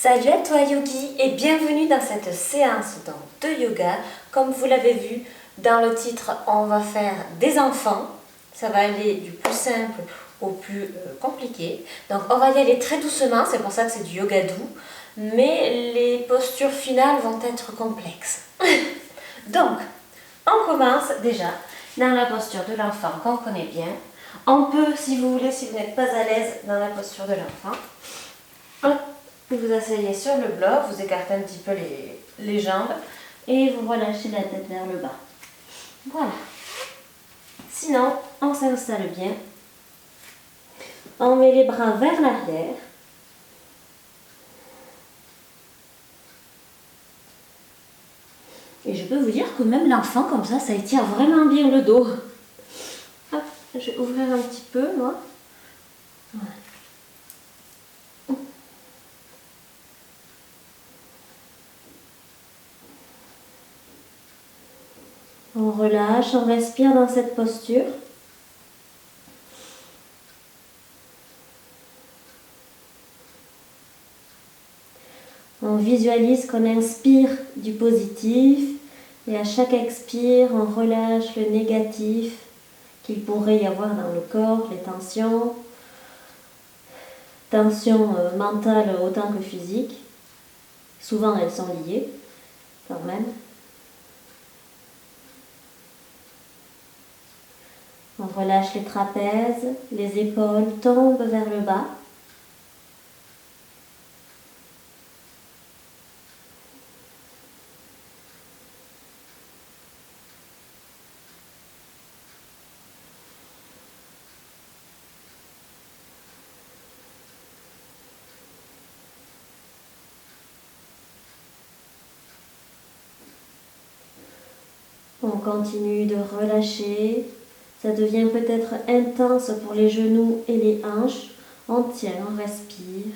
Salut à toi Yogi et bienvenue dans cette séance de yoga. Comme vous l'avez vu dans le titre, on va faire des enfants. Ça va aller du plus simple au plus compliqué. Donc on va y aller très doucement, c'est pour ça que c'est du yoga doux. Mais les postures finales vont être complexes. Donc, on commence déjà dans la posture de l'enfant qu'on connaît bien. On peut, si vous voulez, si vous n'êtes pas à l'aise dans la posture de l'enfant, vous vous asseyez sur le bloc, vous écartez un petit peu les jambes et vous relâchez la tête vers le bas. Voilà. Sinon, on s'installe bien. On met les bras vers l'arrière. Et je peux vous dire que même l'enfant, comme ça étire vraiment bien le dos. Hop, je vais ouvrir un petit peu, moi. Voilà. On relâche, on respire dans cette posture. On visualise qu'on inspire du positif et à chaque expire, on relâche le négatif qu'il pourrait y avoir dans le corps, les tensions mentales autant que physiques. Souvent, elles sont liées quand même. On relâche les trapèzes, les épaules tombent vers le bas. On continue de relâcher. Ça devient peut-être intense pour les genoux et les hanches. On tient, on respire.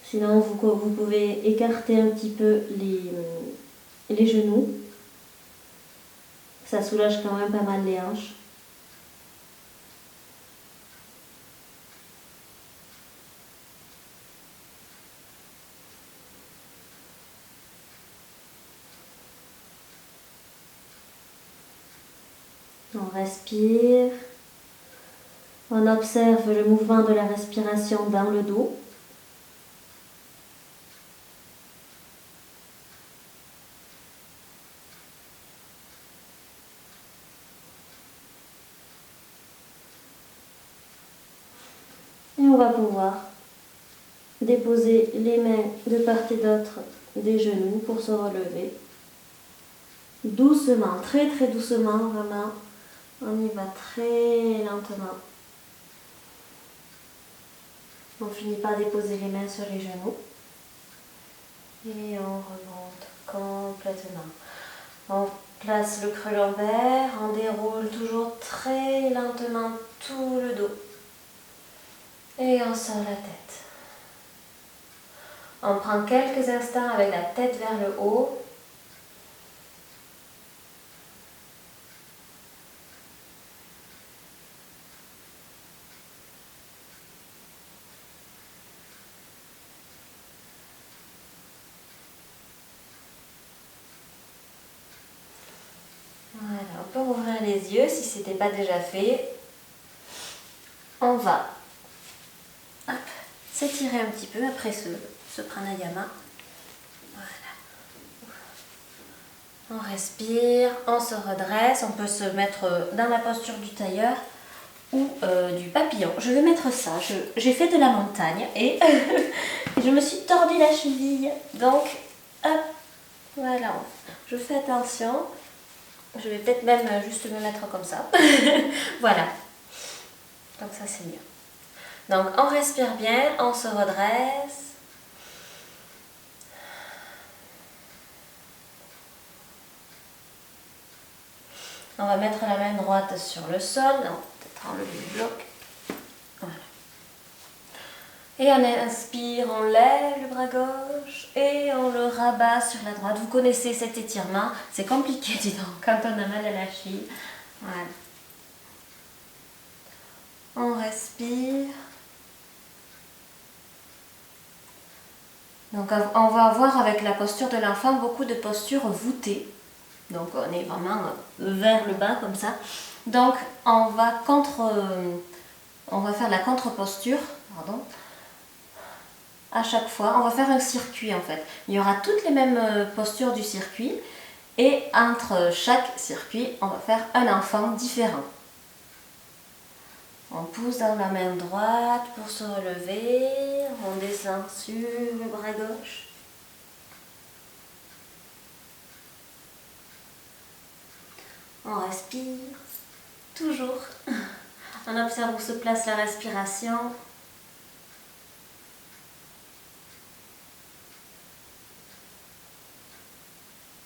Sinon, vous pouvez écarter un petit peu les genoux. Ça soulage quand même pas mal les hanches. On respire. On observe le mouvement de la respiration dans le dos. Et on va pouvoir déposer les mains de part et d'autre des genoux pour se relever. Doucement, très très doucement, vraiment. On y va très lentement. On finit par déposer les mains sur les genoux. Et on remonte complètement. On place le creux lombaire, on déroule toujours très lentement tout le dos. Et on sort la tête. On prend quelques instants avec la tête vers le haut. Voilà, on peut rouvrir les yeux si ce n'était pas déjà fait. On va s'étirer un petit peu après ce pranayama. Voilà. On respire, on se redresse, on peut se mettre dans la posture du tailleur ou du papillon. Je vais mettre ça, j'ai fait de la montagne et je me suis tordu la cheville. Donc, hop, voilà, je fais attention. Je vais peut-être même juste me mettre comme ça. Voilà. Donc ça c'est mieux. Donc on respire bien, on se redresse. On va mettre la main droite sur le sol. Non, peut-être enlever le bloc. Voilà. Et on inspire, on lève le bras gauche et on le rabat sur la droite. Vous connaissez cet étirement. C'est compliqué, dis donc, quand on a mal à la cheville. Voilà. On respire. Donc on va avoir avec la posture de l'enfant beaucoup de postures voûtées. Donc on est vraiment vers le bas comme ça. Donc on va faire la contre-posture, pardon. À chaque fois, on va faire un circuit en fait. Il y aura toutes les mêmes postures du circuit et entre chaque circuit, on va faire un enfant différent. On pousse dans la main droite pour se relever, on descend sur le bras gauche. On respire, toujours. On observe où se place la respiration.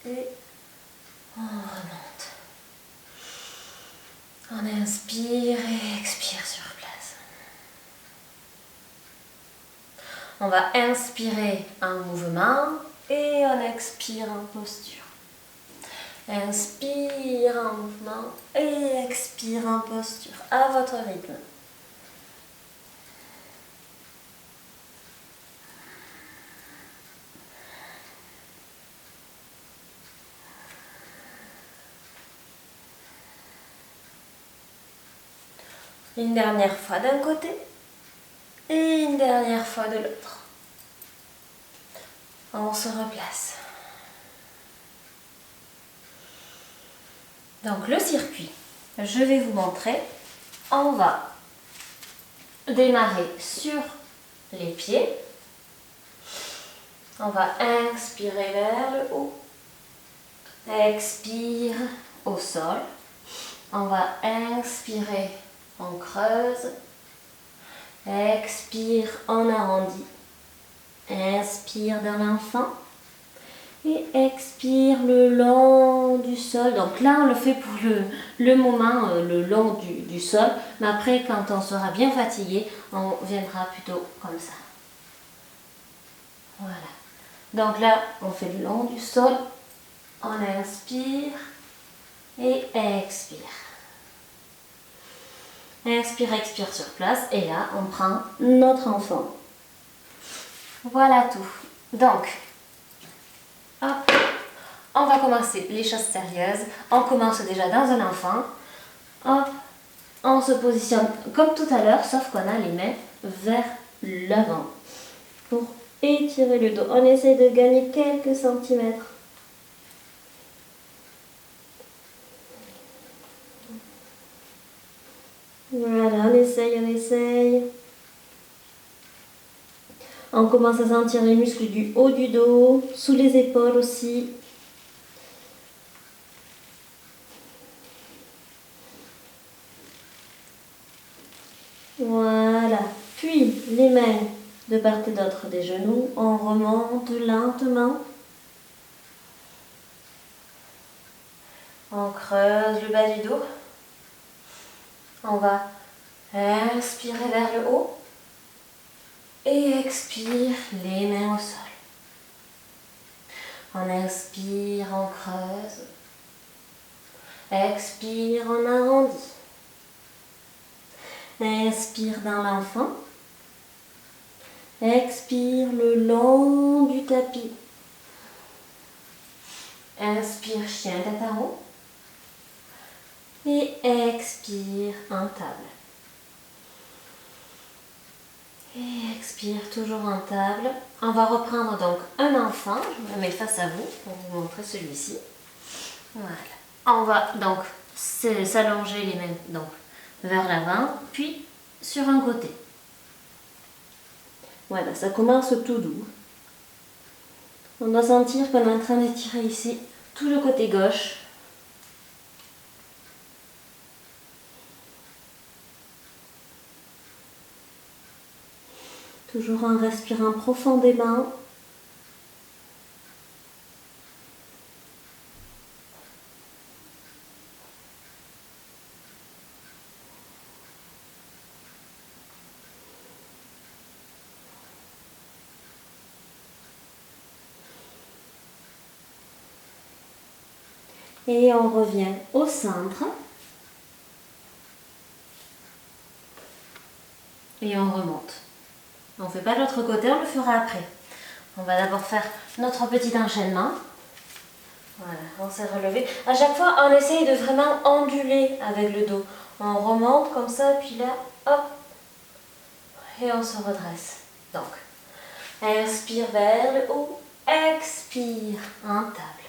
Et on remonte. On inspire et expire sur place. On va inspirer en mouvement et on expire en posture. Inspire en mouvement et expire en posture, à votre rythme. Une dernière fois d'un côté et une dernière fois de l'autre. On se replace. Donc le circuit, je vais vous montrer. On va démarrer sur les pieds. On va inspirer vers le haut. Expire au sol. On va inspirer, on creuse. Expire, on arrondit. Inspire dans l'enfant. Et expire le long du sol. Donc là, on le fait pour le moment, le long du sol. Mais après, quand on sera bien fatigué, on viendra plutôt comme ça. Voilà. Donc là, on fait le long du sol. On inspire et expire. Inspire, expire sur place. Et là, on prend notre enfant. Voilà tout. Donc, hop, on va commencer les choses sérieuses. On commence déjà dans un enfant. Hop, on se positionne comme tout à l'heure, sauf qu'on a les mains vers l'avant. Pour étirer le dos, on essaie de gagner quelques centimètres. Voilà, on essaye, on essaye. On commence à sentir les muscles du haut du dos, sous les épaules aussi. Voilà. Puis, les mains de part et d'autre des genoux. On remonte lentement. On creuse le bas du dos. On va inspirer vers le haut. Et expire, les mains au sol. On inspire, on creuse. Expire, on arrondit. Inspire dans l'enfant. Expire le long du tapis. Inspire, chien tête en haut. Et expire en table. Et expire toujours en table. On va reprendre donc un enfant. Je me mets face à vous pour vous montrer celui-ci. Voilà. On va donc s'allonger les mains donc, vers l'avant, puis sur un côté. Voilà, ça commence tout doux. On doit sentir qu'on est en train d'étirer ici tout le côté gauche. Toujours en respirant profondément. Et on revient au centre. et on remonte. On ne fait pas de l'autre côté, on le fera après. On va d'abord faire notre petit enchaînement. Voilà, on s'est relevé. À chaque fois, on essaye de vraiment onduler avec le dos. On remonte comme ça, puis là, hop, et on se redresse. Donc, inspire vers le haut, expire en table.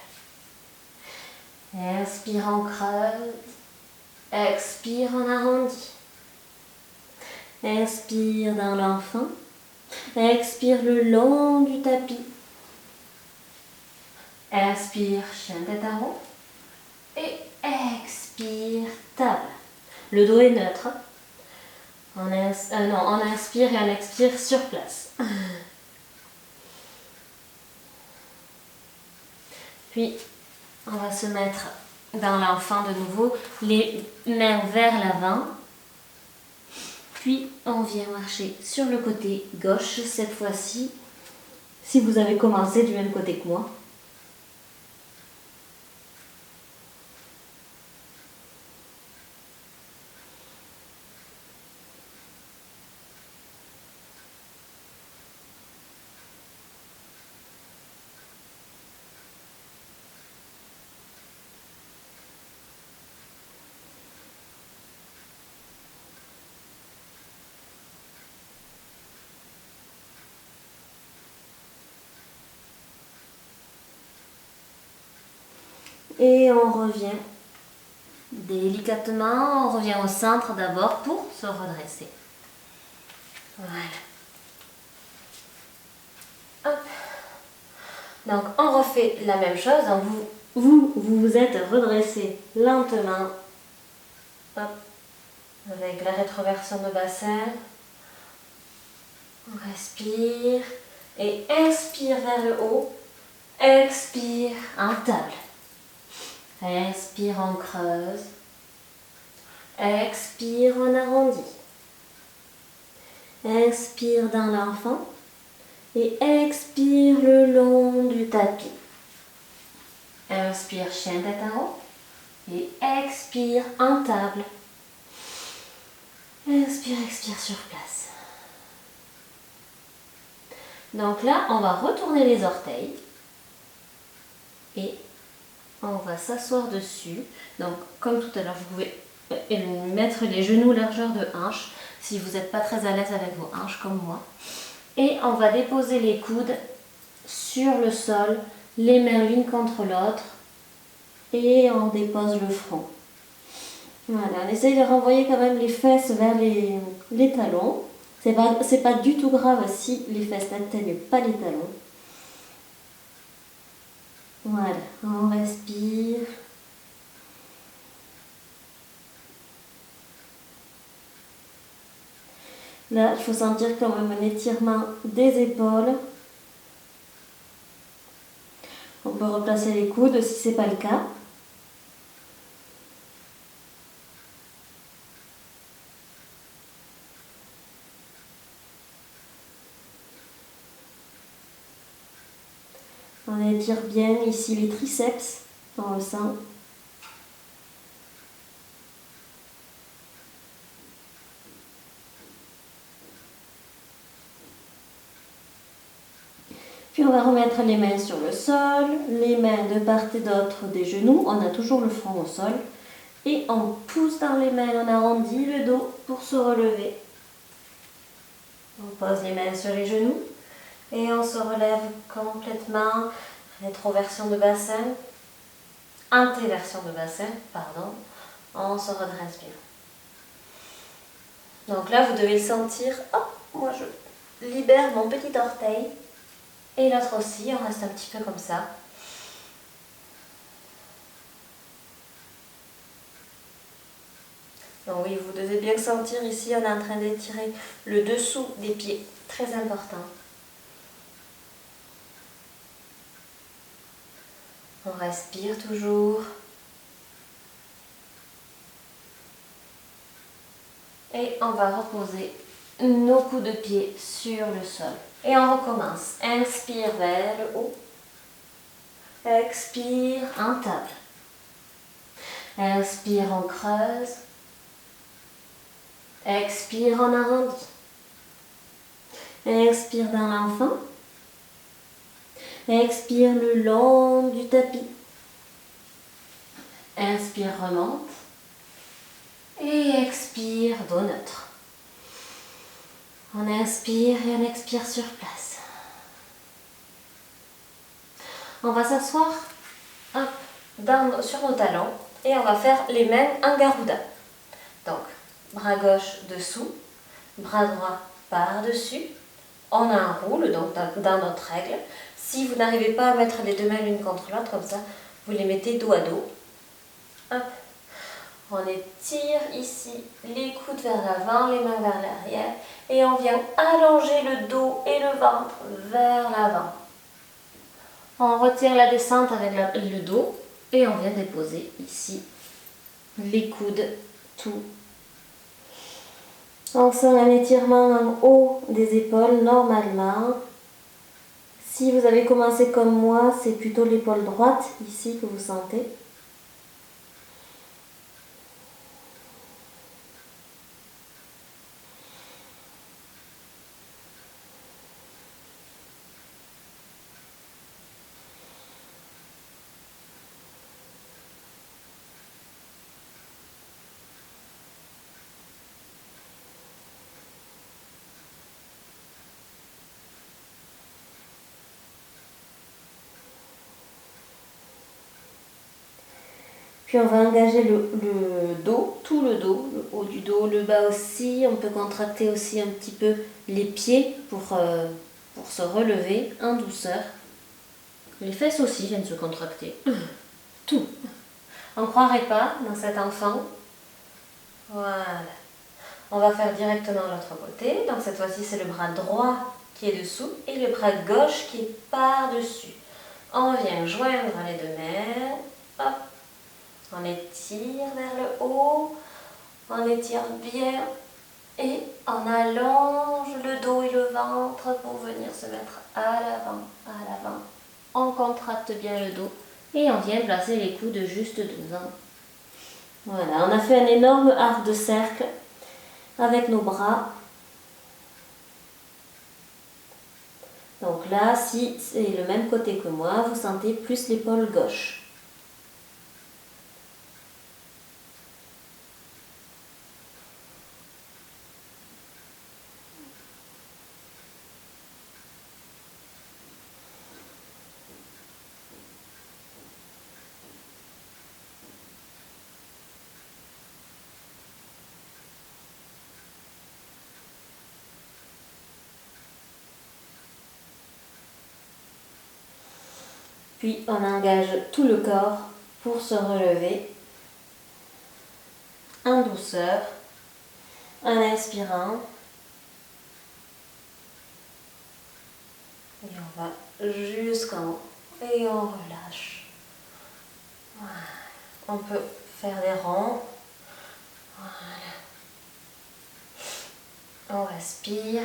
Inspire en creuse, expire en arrondi. Inspire dans l'enfant, expire le long du tapis. Inspire, chien tête en haut. Et expire, table. Le dos est neutre. On inspire et on expire sur place. Puis, on va se mettre dans l'enfant de nouveau, les mains vers l'avant. Puis, on vient marcher sur le côté gauche cette fois-ci, si vous avez commencé du même côté que moi. Et on revient délicatement, on revient au centre d'abord pour se redresser. Voilà. Hop. Donc on refait la même chose. Donc vous êtes redressé lentement. Hop. Avec la rétroversion de bassin. On respire et inspire vers le haut. Expire en table. Inspire en creuse. Expire en arrondi. Inspire dans l'enfant et expire le long du tapis. Inspire chien tête en haut et expire en table. Inspire, expire sur place. Donc là, on va retourner les orteils et on va s'asseoir dessus. Donc, comme tout à l'heure, vous pouvez mettre les genoux largeur de hanche si vous n'êtes pas très à l'aise avec vos hanches comme moi. Et on va déposer les coudes sur le sol, les mains l'une contre l'autre et on dépose le front. Voilà, on essaye de renvoyer quand même les fesses vers les talons. C'est pas du tout grave si les fesses n'atteignent pas les talons. Voilà, on respire. Là, il faut sentir quand même un étirement des épaules. On peut replacer les coudes si ce n'est pas le cas. On étire bien ici les triceps, on le sent. Puis on va remettre les mains sur le sol, les mains de part et d'autre des genoux, on a toujours le front au sol. Et on pousse dans les mains, on arrondit le dos pour se relever. On pose les mains sur les genoux et on se relève complètement. Rétroversion de bassin, antéversion de bassin, pardon. On se redresse bien. Donc là, vous devez le sentir. Hop, moi je libère mon petit orteil. Et l'autre aussi, on reste un petit peu comme ça. Donc oui, vous devez bien sentir ici, on est en train d'étirer le dessous des pieds. Très important. On respire toujours. Et on va reposer nos coups de pied sur le sol. Et on recommence. Inspire vers le haut. Expire en table. Inspire en creuse. Expire en arrondi. Expire dans l'enfant. Expire le long du tapis. Inspire, remonte. Et expire, dos neutre. On inspire et on expire sur place. On va s'asseoir sur nos talons et on va faire les mêmes en Garuda. Donc, bras gauche dessous, bras droit par-dessus. On enroule, donc dans notre règle. Si vous n'arrivez pas à mettre les deux mains l'une contre l'autre, comme ça, vous les mettez dos à dos. Hop. On étire ici les coudes vers l'avant, les mains vers l'arrière. Et on vient allonger le dos et le ventre vers l'avant. On retire la descente avec le dos et on vient déposer ici les coudes, tout. On sent un étirement en haut des épaules normalement. Si vous avez commencé comme moi, c'est plutôt l'épaule droite ici que vous sentez. Puis on va engager le dos, tout le dos, le haut du dos, le bas aussi. On peut contracter aussi un petit peu les pieds pour se relever en douceur. Les fesses aussi viennent se contracter. Tout. On ne croirait pas dans cet enfant. Voilà. On va faire directement l'autre côté. Donc cette fois-ci, c'est le bras droit qui est dessous et le bras gauche qui est par-dessus. On vient joindre les deux mains. Hop. On étire vers le haut, on étire bien et on allonge le dos et le ventre pour venir se mettre à l'avant. On contracte bien le dos et on vient placer les coudes juste devant. Voilà, on a fait un énorme arc de cercle avec nos bras. Donc là, si c'est le même côté que moi, vous sentez plus l'épaule gauche. Puis on engage tout le corps pour se relever en douceur, en inspirant. Et on va jusqu'en haut et on relâche. Voilà. On peut faire des ronds. Voilà. On respire.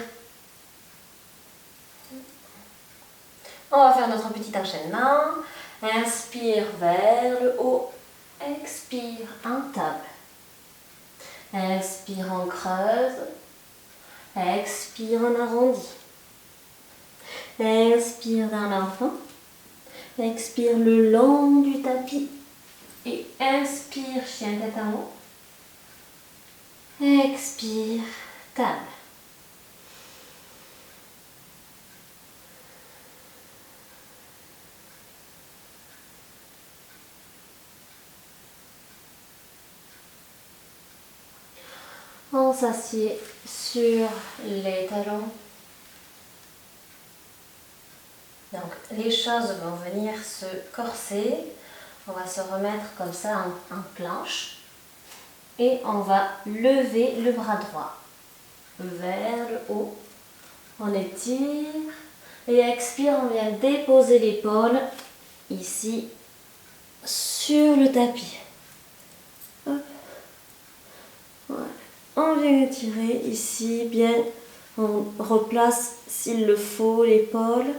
On va faire notre petit enchaînement. Inspire vers le haut. Expire en table. Inspire en creuse. Expire en arrondi. Inspire dans l'enfant. Expire le long du tapis. Et inspire, chien tête en haut. Expire, table. On s'assied sur les talons. Donc les choses vont venir se corser. On va se remettre comme ça en planche. Et on va lever le bras droit vers le haut. On étire. Et expire, on vient déposer l'épaule ici sur le tapis. Hop. Voilà. On vient étirer ici, bien, on replace s'il le faut l'épaule.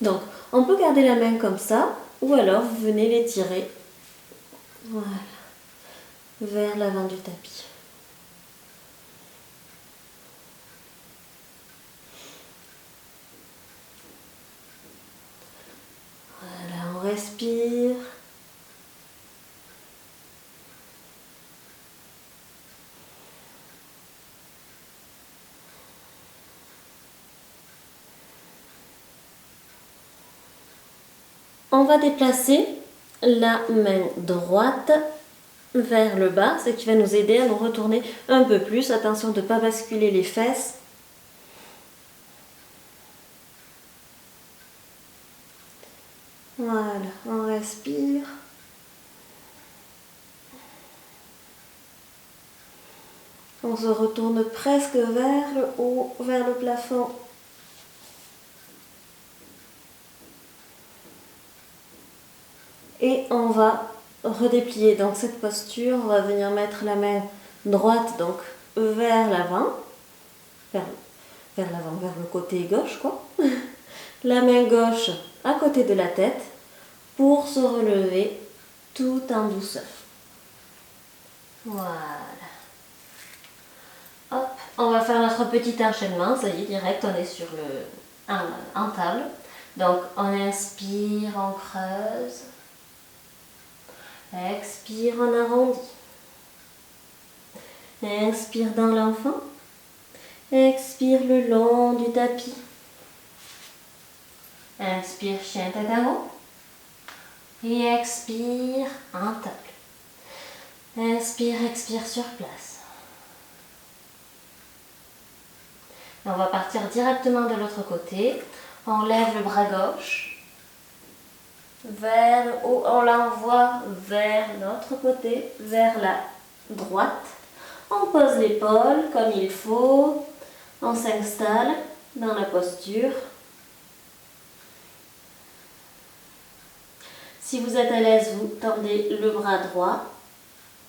Donc, on peut garder la main comme ça, ou alors vous venez l'étirer, voilà, vers l'avant du tapis. respire. On va déplacer la main droite vers le bas, ce qui va nous aider à nous retourner un peu plus. Attention de ne pas basculer les fesses. Voilà, on respire. On se retourne presque vers le haut, vers le plafond. Et on va redéplier donc cette posture. On va venir mettre la main droite donc vers l'avant, vers l'avant, vers le côté gauche quoi. La main gauche à côté de la tête pour se relever tout en douceur. Voilà. Hop, on va faire notre petit enchaînement. Ça y est, direct, on est sur en table. Donc on inspire, on creuse. Expire, on arrondit. Inspire dans l'enfant. Expire le long du tapis. Inspire, chien tête en haut. Et expire, en table. Inspire, expire sur place. Et on va partir directement de l'autre côté. On lève le bras gauche vers le haut, on l'envoie vers l'autre côté, vers la droite. On pose l'épaule comme il faut. On s'installe dans la posture. Si vous êtes à l'aise, vous tendez le bras droit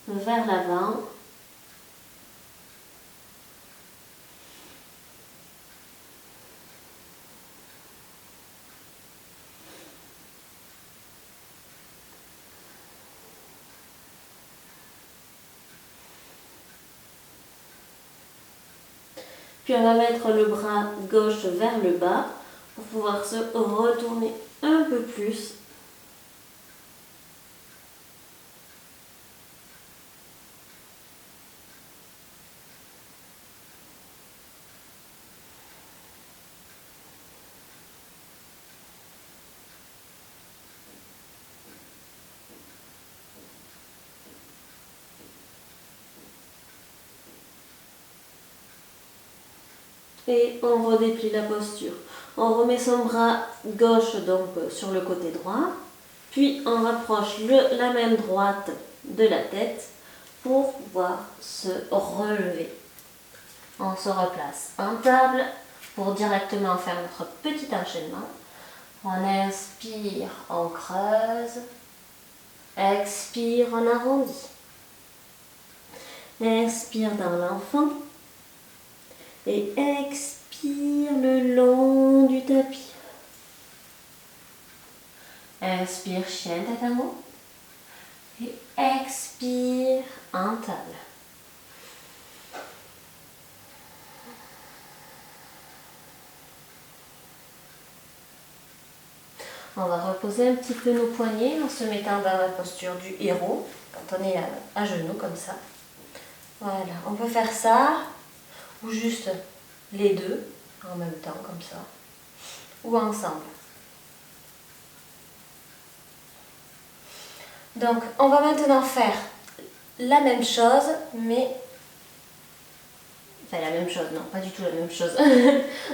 vers l'avant. Puis on va mettre le bras gauche vers le bas pour pouvoir se retourner un peu plus. Et on redéplie la posture. On remet son bras gauche donc sur le côté droit. Puis on rapproche la main droite de la tête pour pouvoir se relever. On se replace en table pour directement faire notre petit enchaînement. On inspire, on creuse. Expire, on arrondit. Inspire dans l'enfant. Et expire le long du tapis. Inspire, chien tête en haut. Et expire, en table. On va reposer un petit peu nos poignets en se mettant dans la posture du héros, quand on est à genoux comme ça. Voilà, on peut faire ça, ou juste les deux en même temps comme ça, ou ensemble. Donc on va maintenant faire la même chose, mais enfin la même chose, non pas du tout la même chose.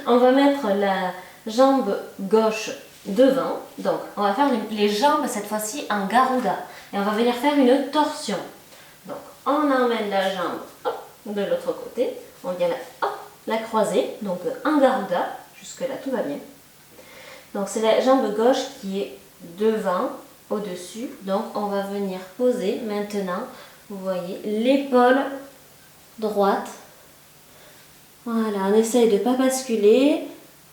On va mettre la jambe gauche devant, donc on va faire les jambes cette fois-ci en garuda et on va venir faire une torsion. Donc on emmène la jambe hop, de l'autre côté, on vient la croiser, donc en garuda, jusque là tout va bien. Donc c'est la jambe gauche qui est devant, au-dessus, donc on va venir poser maintenant, vous voyez, l'épaule droite. Voilà, on essaye de ne pas basculer,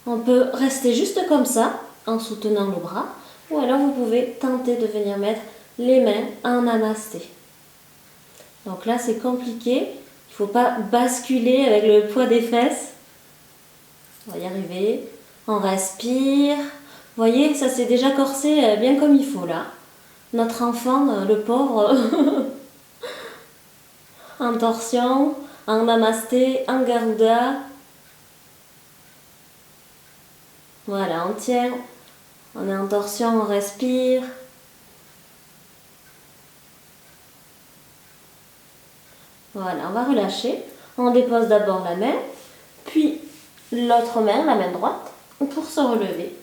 on peut rester juste comme ça, en soutenant le bras, ou alors vous pouvez tenter de venir mettre les mains en namasté. Donc là c'est compliqué, il ne faut pas basculer avec le poids des fesses. On va y arriver, on respire, voyez, ça s'est déjà corsé bien comme il faut là. Notre enfant, le pauvre, en torsion, en namasté, en garuda. Voilà, on tient, on est en torsion, on respire. Voilà, on va relâcher. On dépose d'abord la main, puis l'autre main, la main droite, pour se relever.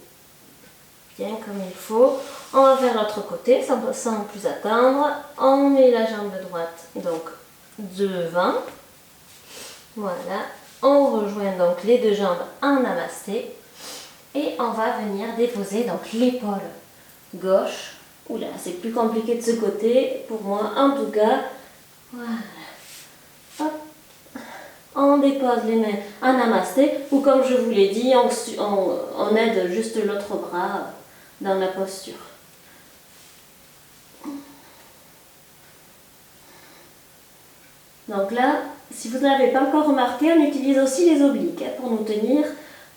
Bien comme il faut. On va faire l'autre côté sans plus attendre. On met la jambe droite donc devant. Voilà. On rejoint donc les deux jambes en namasté. Et on va venir déposer donc l'épaule gauche. Oula, c'est plus compliqué de ce côté pour moi en tout cas. Voilà. Hop. On dépose les mains en namasté ou comme je vous l'ai dit, on aide juste l'autre bras dans la posture. Donc là, si vous n'avez pas encore remarqué, on utilise aussi les obliques pour nous tenir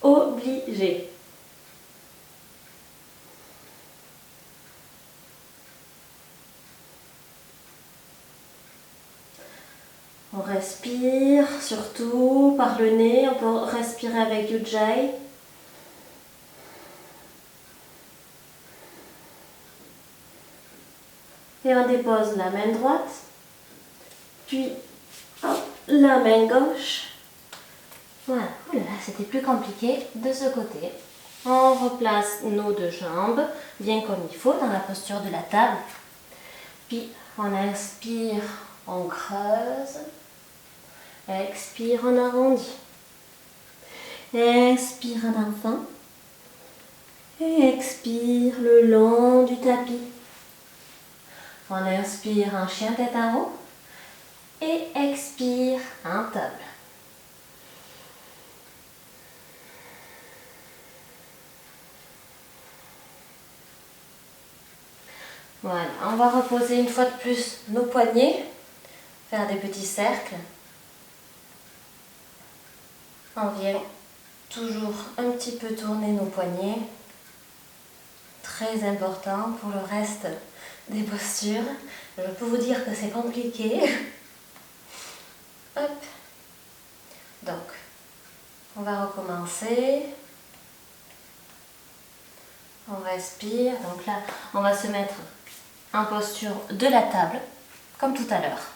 obligés. On respire, surtout par le nez, on peut respirer avec Ujjayi. Et on dépose la main droite, puis hop, la main gauche. Voilà, oulala, c'était plus compliqué de ce côté. On replace nos deux jambes, bien comme il faut, dans la posture de la table. Puis on inspire, on creuse. Expire, on arrondit. Expire un enfant. Et expire le long du tapis. On inspire un chien tête en haut. Et expire un table. Voilà, on va reposer une fois de plus nos poignets. Faire des petits cercles. On vient toujours un petit peu tourner nos poignets. Très important pour le reste des postures. Je peux vous dire que c'est compliqué. Hop. Donc, on va recommencer. On respire. Donc là, on va se mettre en posture de la table, comme tout à l'heure.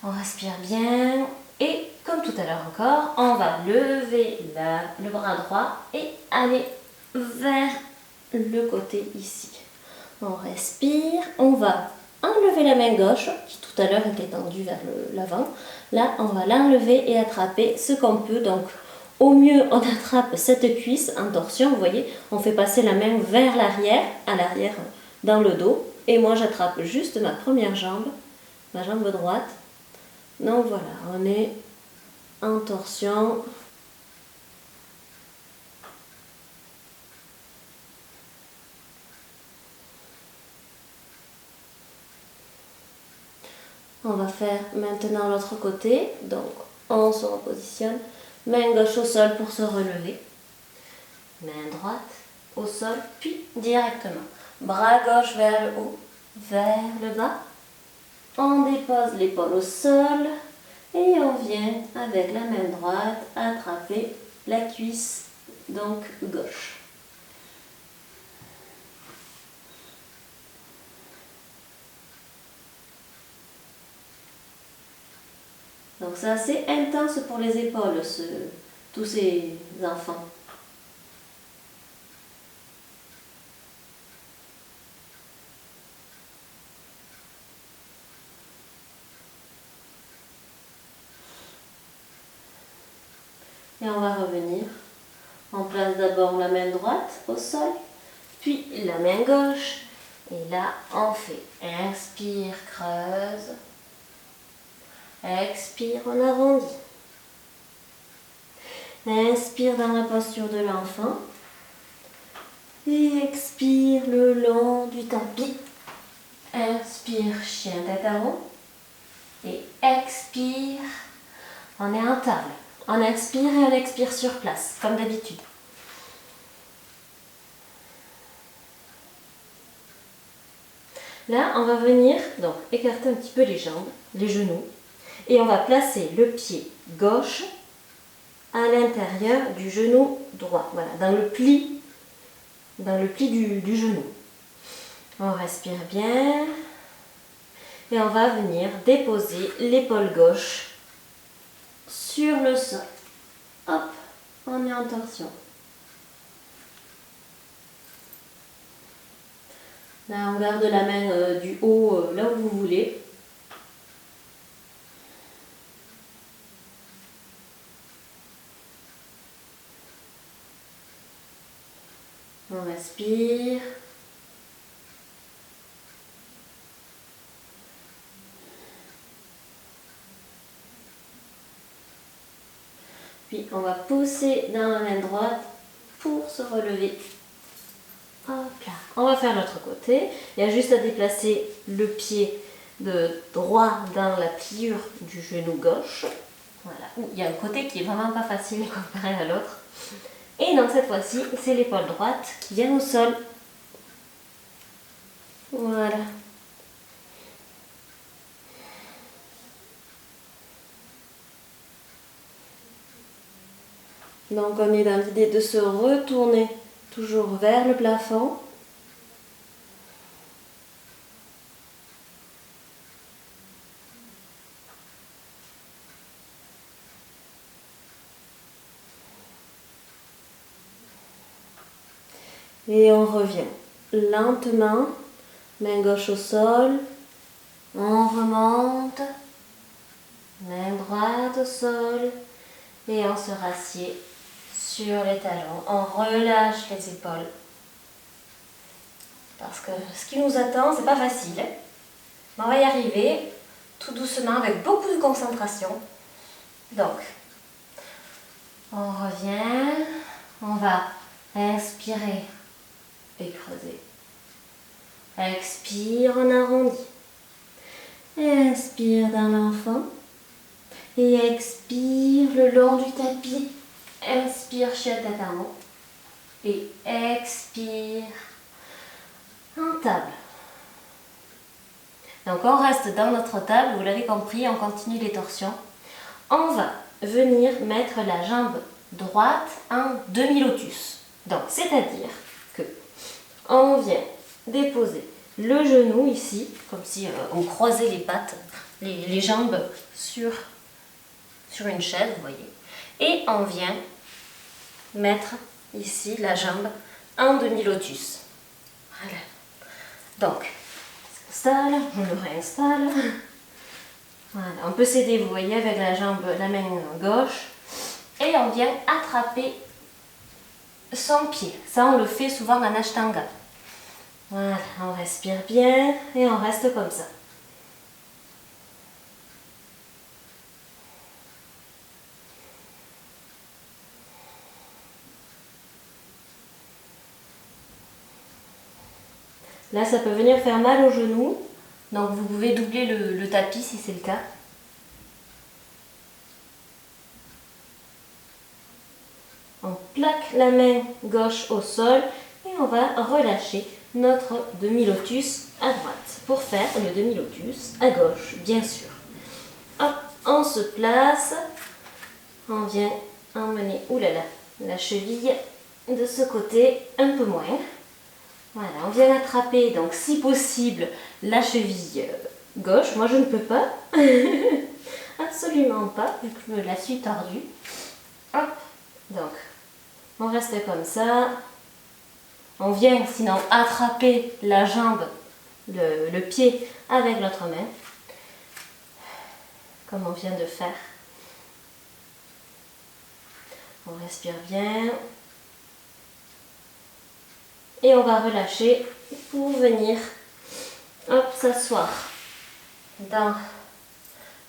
On respire bien. Et comme tout à l'heure encore, on va lever le bras droit et aller vers le côté ici. On respire, on va enlever la main gauche, qui tout à l'heure était tendue vers l'avant. Là, on va l'enlever et attraper ce qu'on peut. Donc, au mieux, on attrape cette cuisse en torsion. Vous voyez, on fait passer la main vers l'arrière, à l'arrière dans le dos. Et moi, j'attrape juste ma première jambe, ma jambe droite. Donc voilà, on est en torsion. On va faire maintenant l'autre côté. Donc on se repositionne. Main gauche au sol pour se relever. Main droite au sol, puis directement. Bras gauche vers le haut, vers le bas. On dépose l'épaule au sol. Et on vient avec la main droite attraper la cuisse, donc gauche. Donc c'est assez intense pour les épaules, tous ces enfants. Et on va revenir. On place d'abord la main droite au sol, puis la main gauche. Et là, on fait inspire, creuse. Expire, on arrondit. Inspire dans la posture de l'enfant. Et expire le long du tapis. Inspire, chien tête en haut. Et expire, on est en table. On inspire et on expire sur place, comme d'habitude. Là, on va venir donc écarter un petit peu les jambes, les genoux, et on va placer le pied gauche à l'intérieur du genou droit, voilà, dans le pli du genou. On respire bien et on va venir déposer l'épaule gauche sur le sol. Hop, on est en torsion. Là, on garde la main du haut là où vous voulez. On respire. Puis on va pousser dans la main droite pour se relever. Hop là. On va faire l'autre côté. Il y a juste à déplacer le pied de droit dans la pliure du genou gauche. Voilà. Il y a un côté qui est vraiment pas facile comparé à l'autre. Et dans cette fois-ci, c'est l'épaule droite qui vient au sol. Voilà. Donc on est dans l'idée de se retourner toujours vers le plafond. Et on revient lentement, main gauche au sol, on remonte, main droite au sol et on se rassied sur les talons. On relâche les épaules. Parce que ce qui nous attend, c'est pas facile. Mais on va y arriver tout doucement avec beaucoup de concentration. Donc, on revient, on va inspirer et creuser. Expire, on arrondit. Inspire dans l'enfant. Et expire le long du tapis. Inspire, chien tête en haut. Et expire en table. Donc on reste dans notre table, vous l'avez compris, on continue les torsions. On va venir mettre la jambe droite en demi-lotus. Donc c'est-à-dire que on vient déposer le genou ici, comme si on croisait les pattes, les jambes sur une chaise, vous voyez. Et on vient mettre ici la jambe en demi-lotus. Voilà. Donc, j'installe, je me réinstalle. Voilà, on peut s'aider, vous voyez, avec la main gauche. Et on vient attraper son pied. Ça, on le fait souvent en ashtanga. Voilà, on respire bien et on reste comme ça. Là, ça peut venir faire mal au genou. Donc, vous pouvez doubler le tapis si c'est le cas. On plaque la main gauche au sol et on va relâcher notre demi-lotus à droite pour faire le demi-lotus à gauche, bien sûr. Hop, on se place. On vient emmener, oulala, la cheville de ce côté un peu moins. Voilà, on vient attraper, donc si possible, la cheville gauche. Moi, je ne peux pas. Absolument pas, vu que je me la suis tordue. Hop, donc, on reste comme ça. On vient sinon attraper la jambe, le pied avec l'autre main. Comme on vient de faire. On respire bien. Et on va relâcher pour venir s'asseoir dans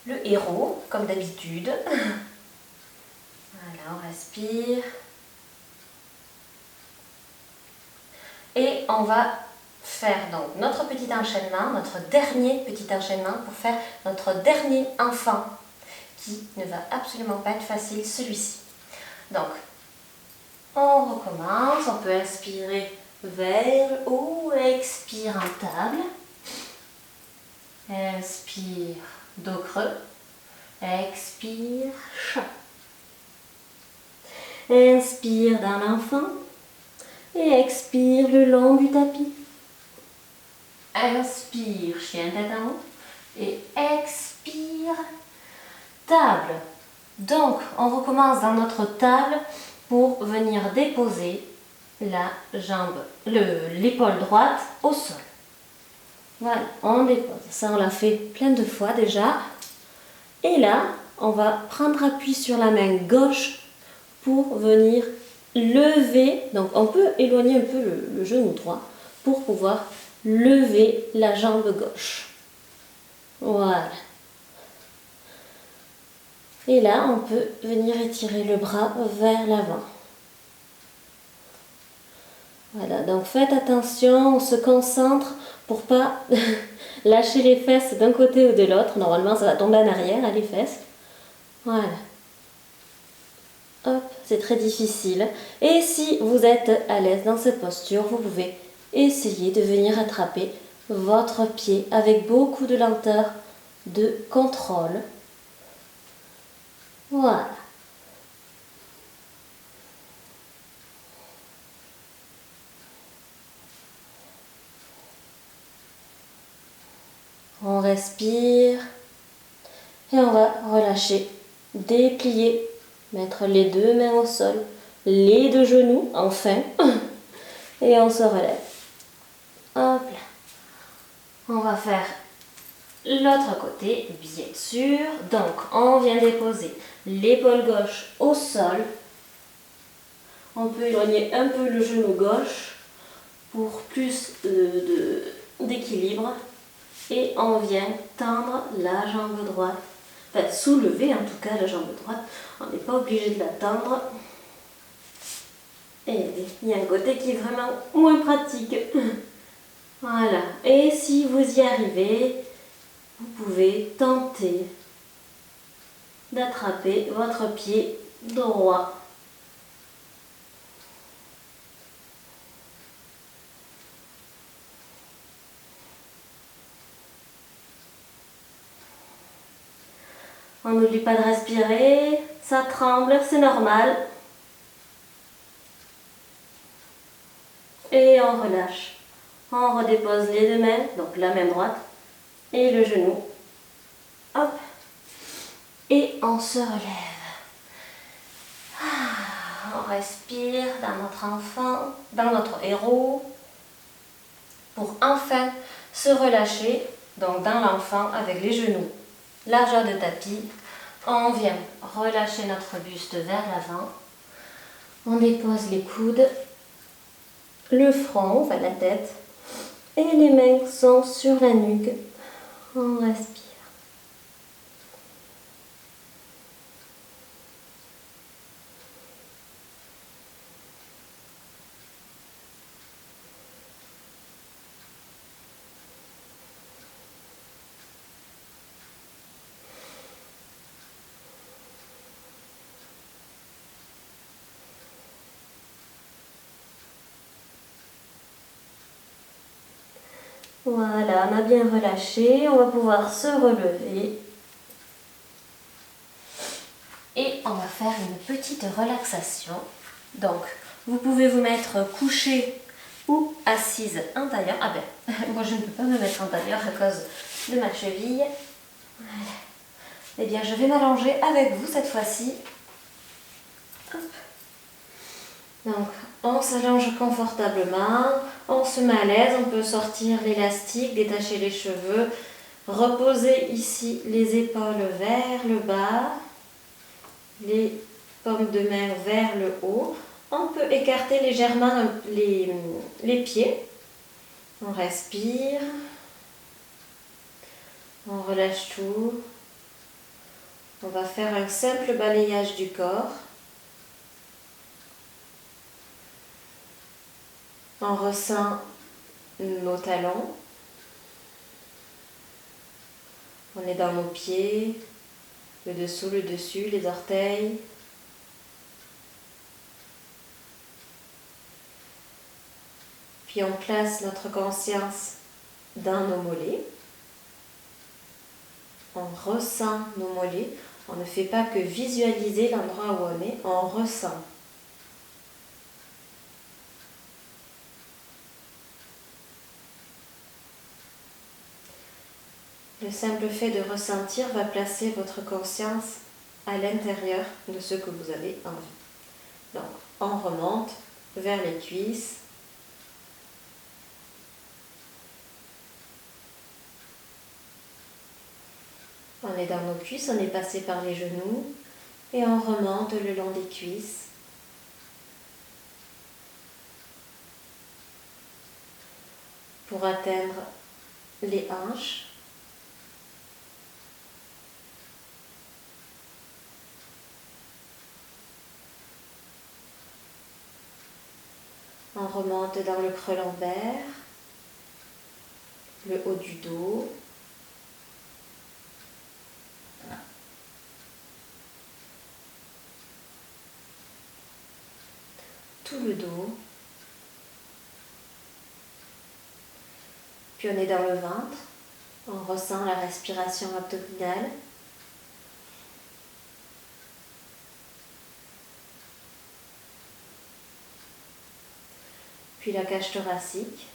le héros, comme d'habitude. Voilà, on respire. Et on va faire donc notre petit enchaînement, notre dernier petit enchaînement pour faire notre dernier enfant qui ne va absolument pas être facile, celui-ci. Donc, on recommence, on peut inspirer vers le haut, expire en table. Inspire, dos creux. Expire, chat. Inspire dans l'enfant et expire le long du tapis. Inspire, chien tête en haut et expire, table. Donc, on recommence dans notre table pour venir déposer la jambe, l'épaule droite au sol. Voilà, on dépose. Ça, on l'a fait plein de fois déjà. Et là, on va prendre appui sur la main gauche pour venir lever. Donc, on peut éloigner un peu le genou droit pour pouvoir lever la jambe gauche. Voilà. Et là, on peut venir étirer le bras vers l'avant. Voilà, donc faites attention, on se concentre pour pas lâcher les fesses d'un côté ou de l'autre. Normalement, ça va tomber en arrière, les fesses. Voilà. Hop, c'est très difficile. Et si vous êtes à l'aise dans cette posture, vous pouvez essayer de venir attraper votre pied avec beaucoup de lenteur, de contrôle. Voilà. On respire et on va relâcher, déplier, mettre les deux mains au sol, les deux genoux, enfin, et on se relève. Hop là. On va faire l'autre côté, bien sûr. Donc, on vient déposer l'épaule gauche au sol. On peut éloigner un peu le genou gauche pour plus d'équilibre. Et on vient tendre la jambe droite. Enfin, soulever en tout cas la jambe droite. On n'est pas obligé de la tendre. Et il y a un côté qui est vraiment moins pratique. Voilà. Et si vous y arrivez, vous pouvez tenter d'attraper votre pied droit. On n'oublie pas de respirer, ça tremble, c'est normal. Et on relâche. On redépose les deux mains, donc la main droite et le genou. Hop. Et on se relève. On respire dans notre enfant, dans notre héros, pour enfin se relâcher, donc dans l'enfant avec les genoux. Largeur de tapis, on vient relâcher notre buste vers l'avant, on dépose les coudes, le front, enfin la tête, et les mains sont sur la nuque, on respire. Voilà, on a bien relâché, on va pouvoir se relever. Et on va faire une petite relaxation. Donc, vous pouvez vous mettre couché ou assise en tailleur. Ah ben, moi je ne peux pas me mettre en tailleur à cause de ma cheville. Voilà. Eh bien, je vais m'allonger avec vous cette fois-ci. Donc, on s'allonge confortablement, on se met à l'aise, on peut sortir l'élastique, détacher les cheveux, reposer ici les épaules vers le bas, les paumes de main vers le haut. On peut écarter légèrement les pieds. On respire, on relâche tout. On va faire un simple balayage du corps. On ressent nos talons. On est dans nos pieds, le dessous, le dessus, les orteils. Puis on place notre conscience dans nos mollets. On ressent nos mollets. On ne fait pas que visualiser l'endroit où on est, on ressent. Le simple fait de ressentir va placer votre conscience à l'intérieur de ce que vous avez envie. Donc, on remonte vers les cuisses. On est dans nos cuisses, on est passé par les genoux et on remonte le long des cuisses. Pour atteindre les hanches. On remonte dans le creux lombaire, le haut du dos. Tout le dos. Puis on est dans le ventre. On ressent la respiration abdominale. Puis la cage thoracique.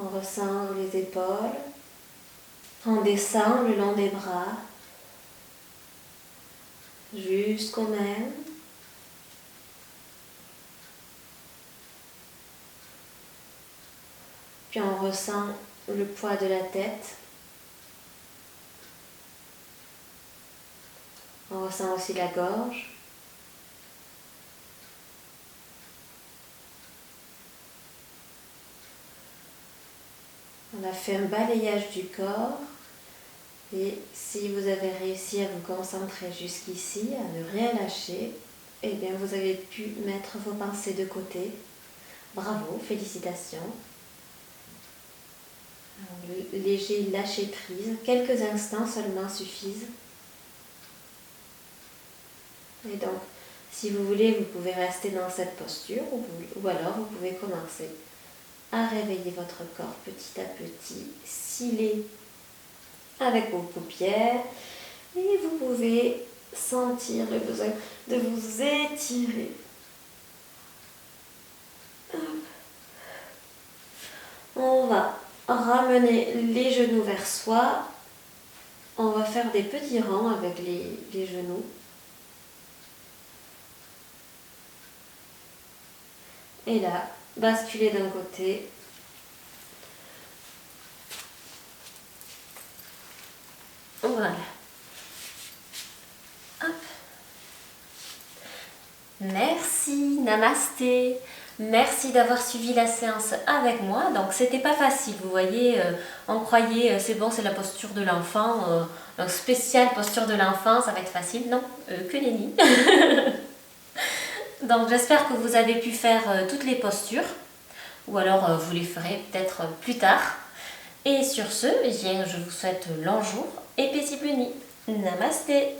On ressent les épaules. On descend le long des bras jusqu'aux mains. Puis on ressent le poids de la tête. On ressent aussi la gorge. On a fait un balayage du corps. Et si vous avez réussi à vous concentrer jusqu'ici, à ne rien lâcher, eh bien vous avez pu mettre vos pensées de côté. Bravo, félicitations. Le léger lâcher prise, quelques instants seulement suffisent. Et donc, si vous voulez, vous pouvez rester dans cette posture ou alors vous pouvez commencer à réveiller votre corps petit à petit, sciller avec vos paupières et vous pouvez sentir le besoin de vous étirer. On va ramener les genoux vers soi. On va faire des petits rangs avec les genoux. Et là, basculer d'un côté. Voilà. Hop. Merci, namasté. Merci d'avoir suivi la séance avec moi. Donc c'était pas facile, vous voyez, on croyait c'est bon, c'est la posture de l'enfant, donc spéciale posture de l'enfant, ça va être facile. Non, que nenni. Donc j'espère que vous avez pu faire toutes les postures, ou alors vous les ferez peut-être plus tard. Et sur ce, je vous souhaite long jour et paisible nuit. Namasté.